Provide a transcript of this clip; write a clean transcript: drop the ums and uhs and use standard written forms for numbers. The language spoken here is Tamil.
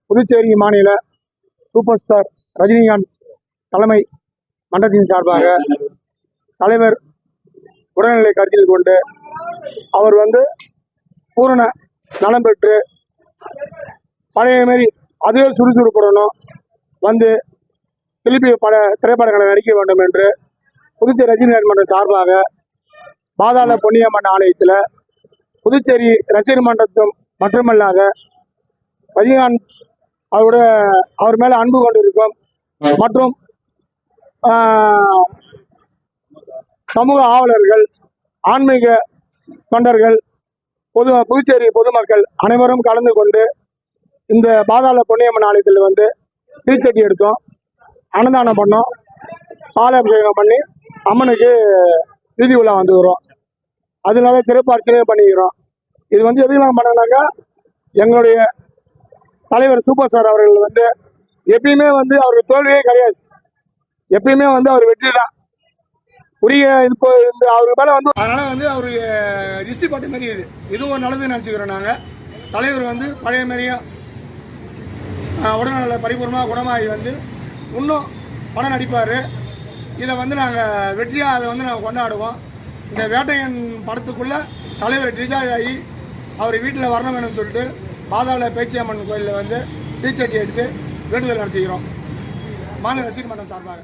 புதுச்சேரி மாநில சூப்பர் ஸ்டார் ரஜினிகாந்த் தலைமை மன்றத்தின் சார்பாக தலைவர் உடல்நிலை கருத்தில் கொண்டு அவர் பூரண நலம் பெற்று பழைய மாரி அதே சுறுசுறுப்புடனும் திருப்பி பல திரைப்படங்களை நடிக்க வேண்டும் என்று புதுச்சேரி ரஜினிகாந்த் மன்றம் சார்பாக பாதாள பொன்னியம்மன் ஆலயத்தில் புதுச்சேரி ரசிகர் மன்றத்தும் மட்டுமல்லாத ரஜினிகாந்த் அவர் மேல அன்பு கொண்டிருக்கும் மற்றும் சமூக ஆவலர்கள், ஆன்மீக தொண்டர்கள், புதுச்சேரி பொதுமக்கள் அனைவரும் கலந்து கொண்டு இந்த பாதாள பொன்னியம்மன் ஆலயத்தில் தீச்சட்டி எடுத்தோம், அன்னதானம் பண்ணோம், பாலாபிஷேகம் பண்ணி அம்மனுக்கு வீதி உலா வந்துக்கிறோம். அதனால சிறப்பு அர்ச்சனையும் பண்ணிக்கிறோம். இது எதுக்கு நாங்கள் பண்ணோம்னாக்கா, எங்களுடைய தலைவர் சூப்பர் ஸ்டார் அவர்கள் எப்பயுமே அவருக்கு தோல்வியே கிடையாது. எப்பயுமே அவர் வெற்றி தான். உரிய இப்போ இந்த அவருக்கு மேலே அதனால அவருக்கு திருஷ்டி பாட்டு மாரி இதுவும் ஒரு நல்லது நினச்சிக்கிறோம். நாங்கள் தலைவர் பழைய மாரியும் உடல்நல பரிபூர்ணமாக குணமாகி இன்னும் படம் நடிப்பார். இதை நாங்கள் வெற்றியாக அதை நாங்கள் கொண்டாடுவோம். இந்த வேட்டையன் படத்துக்குள்ளே தலைவர் டிசார்ஜ் ஆகி அவர் வீட்டில் வரணும் வேணும்னு சொல்லிட்டு பாதாள பேச்சியம்மன் கோயிலில் தீச்சட்டி எடுத்து வேண்டுதல் நடத்துகிறோம் மாநில ரசிகர் மன்றம் சார்பாக.